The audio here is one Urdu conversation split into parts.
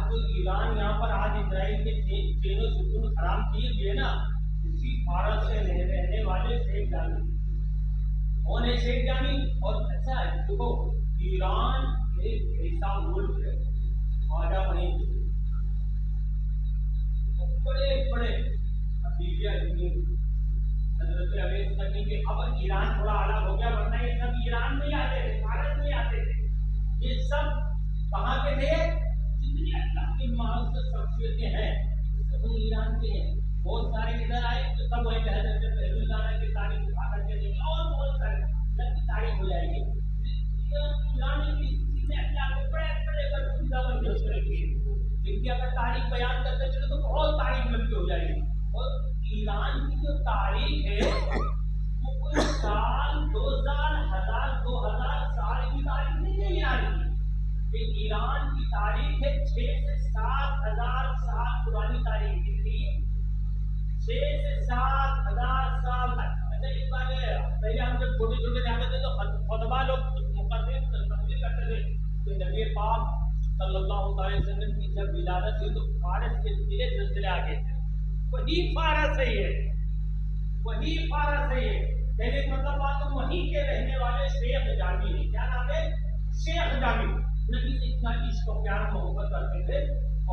جو ایران یہاں پر آج اسرائیل کے چین و ستون حرام کیے ہوئے نا، اسی فارس سے رہنے والے شیخ جامی. کون ہے شیخ جامی؟ اور اچھا ہے دیکھو، ایران ایک ایسا ملک ہے، خواجہ وہیں بڑے بڑے بیویا حضرت اویس کرنی کے. اب ایران تھوڑا الگ ہو گیا، ورنہ یہ سب ایران میں ہی آتے تھے، بھارت میں آتے تھے. یہ سب کہاں کے تھے؟ جتنی اللہ کی معزز شخصیتیں ہیں سب ایران کے ہیں. بہت سارے ادھر آئے تو سب وہی حضرت پہلوانہ کی تاریخ اٹھا کر کے دیکھا، اور بہت سارے اللہ کی تاریخ ہو جائے گی. ایران کی کسی نے اللہ کو بڑے بڑے کر ان کی اگر تاریخ بیان کرتے چلے تو بہت تاریخ لمبی ہو جائے گی. اور ایران کی جو تاریخ ہے وہ کوئی سال 2000 1000 2000 سال کی تاریخ نہیں ہے ایران کی. ایران کی تاریخ ہے 6 سے 7 ہزار سال پرانی تاریخ. کتنی؟ 6 سے 7 ہزار سال. اچھا اس بات پہلے ہم جب چھوٹے چھوٹے جاتے تھے تو خطبہ لوگ مقدم تقریر کرتے تھے کہ نبی پاک صلی اللہ علیہ وسلم کی جب ولادت ہوئی تو فارس کے ضلع سلسلے آگے تھے. وہی فارس ہے یہ، وہی فارس ہے یہ. کہنے کا مطلب بات تو وہیں کے رہنے والے شیخ جامی ہیں. کیا نام ہے؟ شیخ جامی. نبی سے اتنا عشق و پیار محبت کرتے تھے،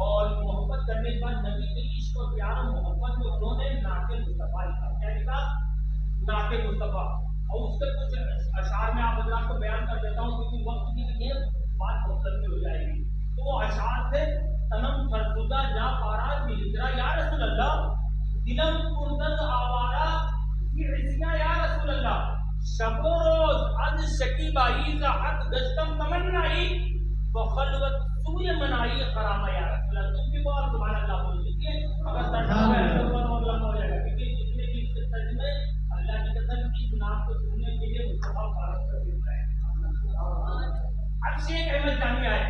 اور محبت کرنے کے بعد نبی کے عشق و پیار محبت میں انہوں نے نعت مصطفیٰ لکھا. کیا لکھا؟ نعت مصطفیٰ. اور اس کے کچھ اشعار میں آپ حضرات کو بیان کر دیتا ہوں کیونکہ وقت کی لیے بات مختلف ہو جائے گی. تو وہ اشعار تھے: تنم فرسودہ جا پارا ہجرا یا رسول اللہ، دلم پردرد آوارا عصیاں یا رسول اللہ، شب و روز از شکیبائی ز حق گشتم تمنائی بخلوت سوئے منائی خرامہ یا رسول اللہ. تم بھی بہت سبحان اللہ بول دیجیے اگر ترجمہ ہے تو بہت لمبا ہو جائے گا، کیونکہ جتنے بھی اس کے ترجمے اللہ کی قسم اس نام کو سننے کے لیے مصطفیٰ فارس کر دیتا ہے. اب شیخ احمد جامی آئے.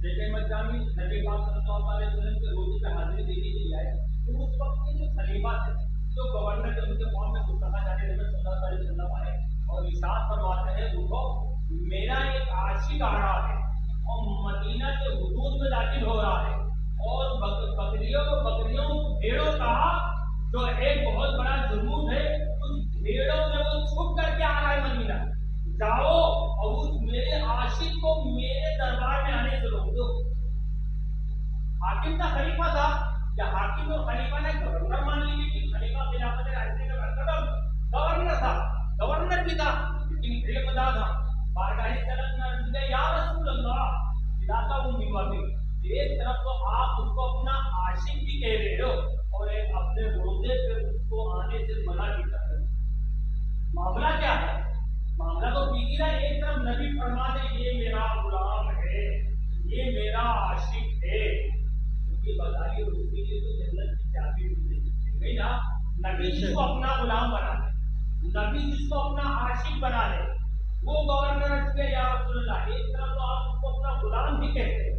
شیخ احمد جامی نبی پاک صلی اللہ علیہ وسلم کے روزے پہ حاضری دینے کے لیے آئے. تو اس وقت کے جو خلیفہ تھے، جو گورنر تھے، ان کے قوم میں مصطفیٰ جانے نبی صلی اللہ علیہ وسلم آئے اور ارشاد فرماتے ہیں دیکھو میرا ایک عاشق آ رہا ہے اور مدینہ کے حدود میں داخل ہو رہا ہے، اور بکریوں بھیڑوں کا جو ایک بہت بڑا جنود ہے اس بھیڑوں میں وہ چھپ کر کے آ رہا ہے مدینہ. جاؤ اور اس میرے عاشق کو میرے دربار میں آنے سے روک دو. حاکم کا خلیفہ تھا، یا حاکم اور خلیفہ نے گورنر مان لیجیے کہ خلیفہ خلافت راشدہ کا مرتبہ گورنر تھا، گورنر بھی تھا لیکن علم دا تھا. بارگاہ طلب میں عرض ہے یا رسول اللہ علاقہ وہ میوابی. ایک طرف تو آپ اس کو اپنا عاشق بھی کہہ رہے ہو اور ایک اپنے روزے پہ اس کو آنے سے منع بھی کر رہے ہو. معاملہ کیا ہے؟ معاملہ تو بیچ رہا ہے. ایک طرف نبی فرما دے یہ میرا غلام ہے، یہ میرا عاشق ہے، یہ بتائیے اس کے لیے تو جنت کی چابی ملے گی نا. نبی جس کو اپنا غلام بنا لے، نبی جس کو اپنا عاشق بنا لے، وہ گورنر کے یا رسول اللہ. ایک طرف تو آپ اس کو اپنا غلام بھی کہتے،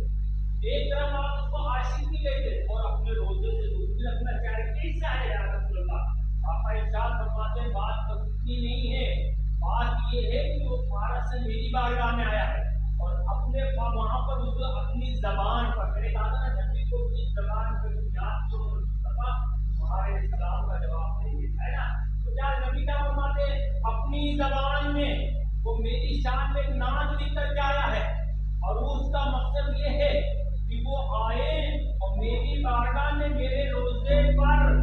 ایک طرف آپ اس کو عاشق بھی کہتے، اور اپنے روزے سے دوسری رکھنا چاہے. کیسا ہے یا رسول اللہ؟ آپ ارشاد فرماتے ہیں بات بس اتنی نہیں ہے، بات یہ ہے کہ وہ فارس سے میری بارگاہ میں آیا ہے اور اپنے وہاں پر اس کو اپنی زبان پر میرے دادا نے نبی کو اس زبان پر یاد کو مصطفیٰ تمہارے سلام کا جواب دیں گے، ہے نا. تو کیا نبی کیا فرماتے اپنی زبان میں وہ میری شان میں ایک نعت لکھ کر کے آیا ہے، اور اس کا مقصد یہ ہے کہ وہ آئے اور میری بارگاہ میں میرے روزے پر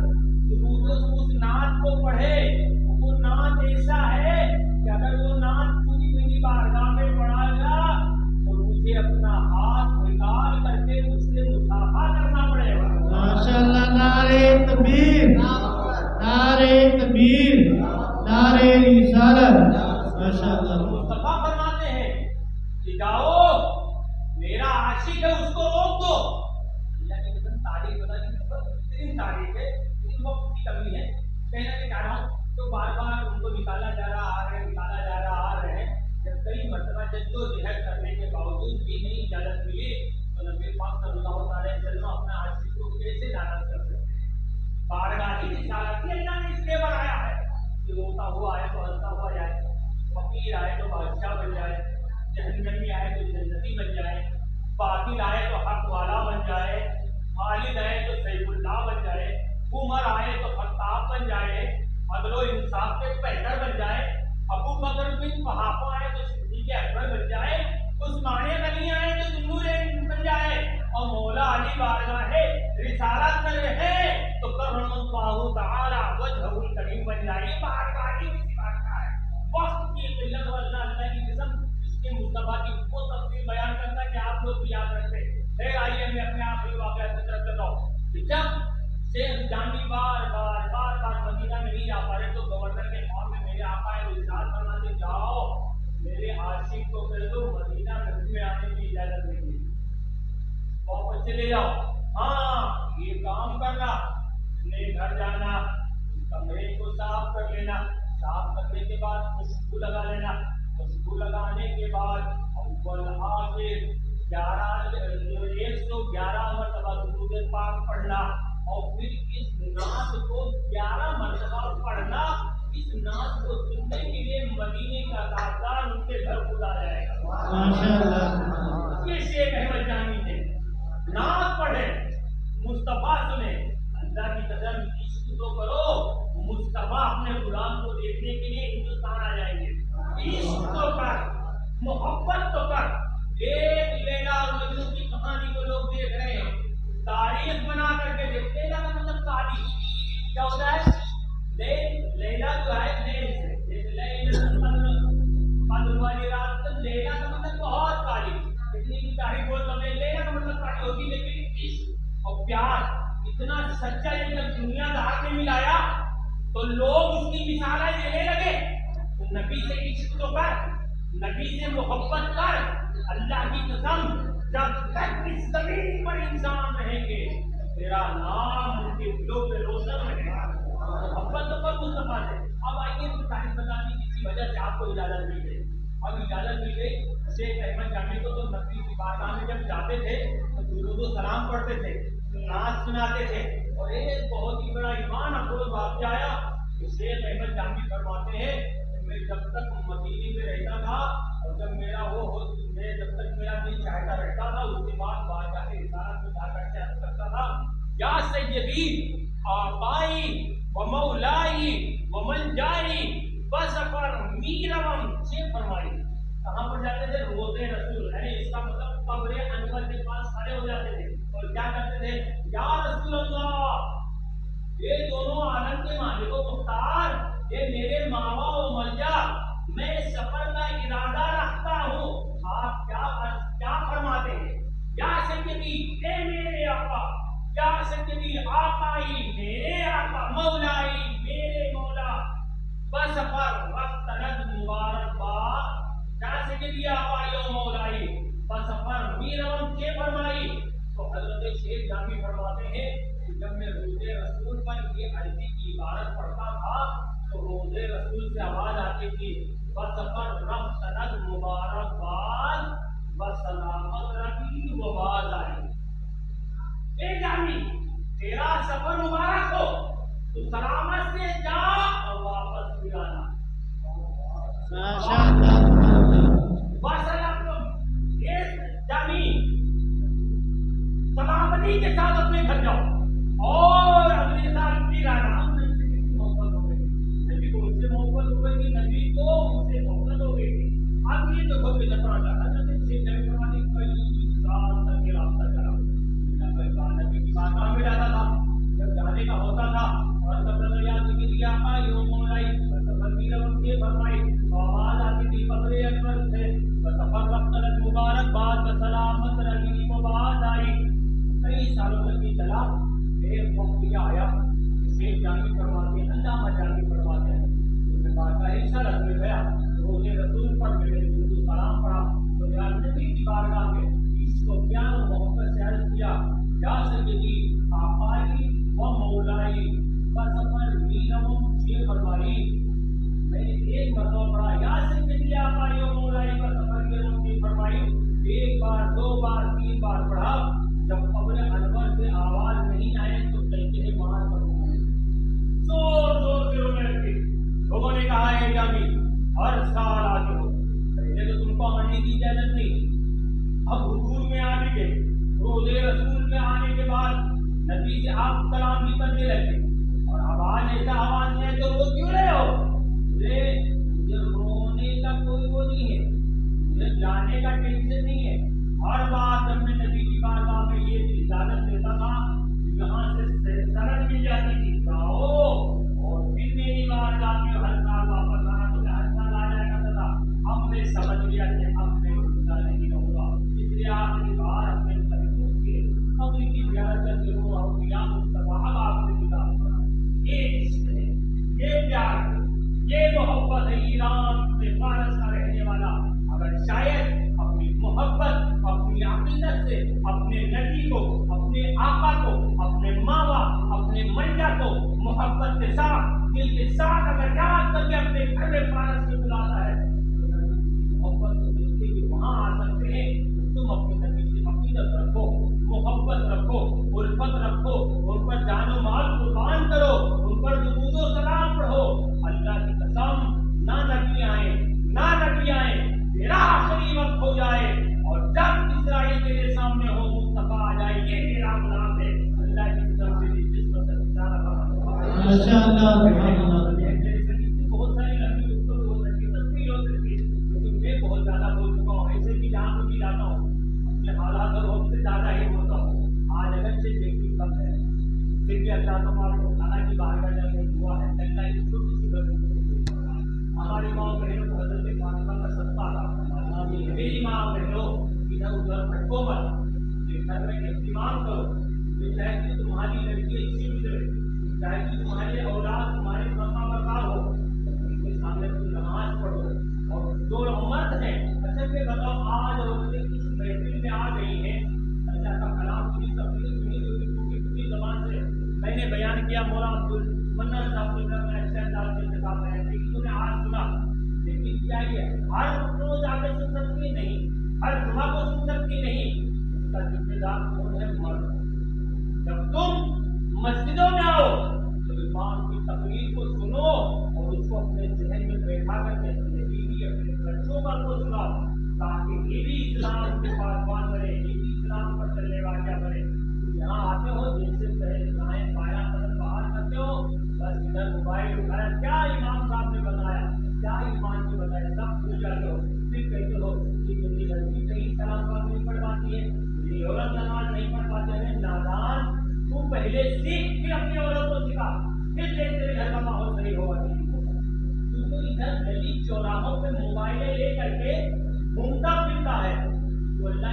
درود اس نعت کو پڑھے. وہ نعت ایسا ہے کہ اگر وہ نعت پوری میری بارگاہ میں پڑھا گیا تو مجھے اپنا ہاتھ نکال کر کے اس سے مصافحہ کرنا پڑے گا. ماشاءاللہ. نعرہ تکبیر، نعرہ تکبیر، نعرہ رسالت. ماشاءاللہ. مصطفیٰ فرماتے ہیں کہ جاؤ میرا عاشق ہے اس کو روک دو. اللہ کی قسم تاریخ بتا دی، تاریخ ہے، اس وقت کی کمی ہے. کہنا کہ چاہ رہا ہوں تو بار بار ان کو نکالا جا رہا آ رہے ہیں، نکالا جا رہا آ رہے ہیں. جب کئی مرتبہ جدوجہد کرنے کے باوجود بھی نہیں اجازت ملی تو نبی پاک صلی اللہ علیہ وسلم اپنے عاشق کو کیسے ناراض کر سکتے ہیں؟ بارگاہ کی رسالت اللہ نے اس لیے بنایا ہے کہ روتا ہوا آئے تو ہنستا ہوا جائے، فقیر آئے تو بادشاہ بن جائے، جہنمی آئے تو جنتی بن جائے، باطل آئے تو حق والا بن جائے، خالد آئے تو سیف اللہ بن جائے، عمر آئے تو خطاب بن جائے، عدل و انصاف کے پیکر بن جائے، ابو بکر بن قحافہ آئے تو صدیق اکبر بن جائے، عثمان غنی آئے تو ذوالنور بن جائے، اور مولا علی بارگاہ رسالت میں رہے تو کرم اللہ تعالی وجہہ الکریم بن جائے۔ بارگاہ علی کی بارگاہ ہے، وقت کی قلت و اللہ کی قسم اس کے مصطفیٰ کی وہ تفصیل بیان کرتا کہ آپ لوگ بھی یاد رکھتے۔ پھر آئیے میں اپنے آخری واقعہ سے طرف کرتا ہوں کہ جب شیخ جامی بار مدینہ میں نہیں جا پا رہے تو گورنر کے فارم میں میرے آقا ارشاد فرماتے جاؤ میرے عاشق کو کہہ دو مدینہ میں آنے کی اجازت نہیں ہے، واپس چلے جاؤ۔ ہاں یہ کام کرنا، اپنے گھر جانا، کمرے کو صاف کر لینا، صاف کرنے کے بعد خوشبو لگا لینا، خوشبو لگانے کے بعد اول آخر 111 مرتبہ درود پاک پڑھنا، اور پھر اس نعت کو 11 مرتبہ پڑھنا۔ اس نعت کو سننے کے لیے مدینے کا تاجدار ان کے گھر خود آ جائے گا۔ ماشاءاللہ، یہ شیخ احمد جامی تھے، نعت پڑھے، مصطفیٰ سنے، اللہ کی قدر عشق تو کرو، مصطفیٰ اپنے غلام کو دیکھنے کے لیے ہندوستان آ جائیں گے، عشق تو کر، محبت تو کر۔ ایک لیلا اور مجنون کی کہانی کو لوگ دیکھ رہے ہیں، تاریخ بنا کر کے دیکھتے ہیں، لیلا کا مطلب تاریخ کیا ہوتا ہے؟ لیلا جو ہے لیل سے، قدر والی رات، لیلا کا مطلب بہت تاریخ، اتنی بھی تاریخ بول رہے ہیں، لیلا کا مطلب تاریخ ہوتی، لیکن عشق اور پیار اتنا سچا ہے جب دنیا دار میں ملایا تو لوگ اس کی مثالیں دینے لگے۔ تو نبی سے عشق تو کر، نبی سے محبت کر، اللہ کی قسم جب تک اس زمین پر انسان رہیں گے تیرا نام ان کے دلوں پہ روشن رہے گا۔ محبت تو پر مصطفیٰ سے۔ اب آئیے تاریخ بتانے کی کسی وجہ سے آپ کو اجازت مل گئی، اب اجازت مل گئی۔ شیخ احمد جامی کو تو نبی کی بارگاہ میں جب جاتے تھے تو درود و سلام پڑھتے تھے، نعت سناتے تھے، اور ایک بہت ہی بڑا ایمان افروز واقعہ آیا کہ شیخ احمد جامی فرماتے ہیں کہ میں جب تک مدینے میں رہتا تھا اور جب میرا میں جب تک میرا دل چاہتا رہتا تھا اس کے بعد بارگاہ رسالت میں جا کر کے عرض کرتا تھا یا سیدی آقائی و مولائی و ملجائی بسفر میرم سے فرمائی۔ کہاں پر جاتے تھے؟ روضے رسول، یعنی اس کا مطلب قبر انور کے پاس کھڑے ہو جاتے تھے اور کیا کرتے تھے؟ یا رسول اللہ، یہ دونوں عالم کے مالک و مختار، یہ میرے ماوا و ملجا، میں سفر کا ارادہ رکھتا ہوں، آپ کیا فرماتے ہیں؟ یا سیدی اے میرے آقا، یا سیدی آقائی میرے آقا، مولائی میرے مولا، بسفر وقتند مبارکباد، یا سیدی آقائی و مولائی بسفر میرم کے فرمائی۔ تو حضرت شیخ جامی فرماتے ہیں کہ جب میں روضے رسول پر یہ عربی کی عبارت پڑھتا تھا تو روضے رسول سے آواز آتی تھی بسفر رفتند مبارکباد بسلامت ربی و باز آئی۔ اے جامی، تیرا سفر مبارک ہو، تو سلامت سے جا اور واپس بھی آنا۔ جامی سلامتی کے ساتھ اپنے گھر جاؤ اور اگلے سال پھر آنا۔ محبت ہو گئی، نبی کو ان سے محبت ہو گئی، نبی کو ان سے محبت ہو گئی۔ اب یہ تو بہت نظر آتا ہے، حضرت شیخ جامی فرماتے ہیں کئی سال تک یہ رابطہ چلا، نبی کی بارگاہ میں جاتا تھا، جب جانے کا ہوتا تھا اور قبل یاد کے لیے آقا یوم مولائی بسفر کے فرمائی تو آواز آتی تھی قبر انور سے بسفر رفتند مبارکباد بسلامت ربی و باز آئی۔ کئی سالوں تک یہ چلا، ایک وقت یہ آیا شیخ جامی فرماتے ہیں، علامہ جامی فرماتے ہیں، میں بارگاہ رسالت میں گیا، روضے رسول پر میں نے درود و سلام پڑھا نبی سے آپ کلام بھی کرنے لگے اور آواز ایسا آواز ہے تو رو کیوں رہے ہو؟ مجھے رونے کا کوئی وہ نہیں ہے، مجھے جانے کا ٹینشن نہیں ہے۔ ہر بات جب میں نبی کی بارگاہ میں یہ اجازت دیتا تھا، یہاں سے سرحد مل جاتی تھی، جاؤ اور پھر میری بارگاہ میں ہر سال واپس آنا، تو میں ہر سال آ جایا کرتا تھا۔ اب میں سمجھ گیا کہ اب میں زندہ نہیں رہوں گا، اس لیے آخری بار اپنے طریقوں کے قبر کی زیارت کرتے ہو اور قیام مصطفیٰ اب آپ سے جدا ہونا۔ یہ عشق ہے، یہ پیار ہے، یہ محبت ہے ایران میں فارس کا رہنے والا۔ اگر شاید اپنی محبت، اپنی عقیدت سے اپنے نبی کو، اپنے آقا کو، اپنے ماں باپ، اپنے منجا کو محبت کے ساتھ، دل کے ساتھ اگر یاد کر کے اپنے گھر میں فارس میں بلاتا ہے تو محبت کو دیکھتے ہوئے وہاں آ سکتے ہیں۔ تم اپنے نبی سے عقیدت رکھو، محبت رکھو، الفت رکھو، ان پر جان و مال قربان کرو، ان پر درود و سلام پڑھو۔ اللہ کی قسم، نہ نبی آئیں، نہ نبی آئیں، تیرا آخری وقت ہو جائے اور جب اسرائیل تیرے سامنے ہو، مصطفیٰ آ جائے، یہ تیرا غلام ہے۔ اللہ کی قسم تیری قسمت کا ستارہ بنا۔ ماشاءاللہ سبحان اللہ۔ بہت ساری لمبی گفتگو ہو سکتی ہے، تصویر ہو سکتی ہے، لیکن میں بہت زیادہ بول چکا ہوں، ایسے بھی جہاں کو بھی جاتا ہوں اپنے حالات اور وقت سے زیادہ ہی بولتا ہوں۔ آج اگر سے دیکھیں کم ہے، پھر بھی اللہ تبارک و تعالیٰ کی بارگاہ میں دعا ہے، اللہ اس کو کسی بات ہماری ماں بہنوں کو حضرت فاطمہ کا صدقہ عطا فرمائے۔ میری ماں بہنوں ادھر ادھر بھٹکو مت، یہ گھر میں اہتمام کرو، یہ چاہے کہ تمہاری لڑکی اچھی گزرے، چاہے کہ تمہارے اولاد تمہارے فرما بردار ہو، ان کے سامنے تم نماز پڑھو۔ اور جو مرد ہیں، اچھا کہ بتاؤ آج عورتیں اس محفل میں آ گئی ہیں، اللہ کا کلام کی تقریر سنی جو کہ زبان سے میں نے بیان کیا، مولانا عبدالمنان صاحب نے کہا میں اچھا انداز سے کتاب بیان کی، انہوں نے آج سنا، لیکن کیا یہ ہر روز آ کے سن سکتی نہیں، ہر جمعہ کو سن سکتی نہیں، اس کا ذمہ دار کون ہے؟ مرد۔ جب تم مسجدوں میں آؤ تو امام کی تقریر کو سنو اور اس کو اپنے ذہن میں بیٹھا کر کے اپنے بیوی اپنے بچوں پر کو سناؤ، تاکہ یہ بھی اسلام کے پاسبان بنے، یہ بھی اسلام پر چلنے والا بنے۔ یہاں آتے ہو جیسے پہلے دائیں بایاں قدم باہر کرتے ہو، بس ادھر موبائل اٹھایا، کیا امام صاحب نے بتایا، کیا ایمان نے بتایا، سب بھول جاتے ہو، پھر کہتے ہو کہ میری لڑکی کہیں کلام پاک نہیں پڑھ پاتی ہے، میری عورت نماز نہیں پڑھ پاتے ہیں۔ نادان، تو پہلے سیکھ، پھر اپنی عورت کو سکھا، پھر دیکھ تیرے گھر کا ماحول صحیح ہوگا۔ تو ادھر گلی چوراہوں پہ موبائلیں لے کر کے گھومتا پھرتا ہے، تو اللہ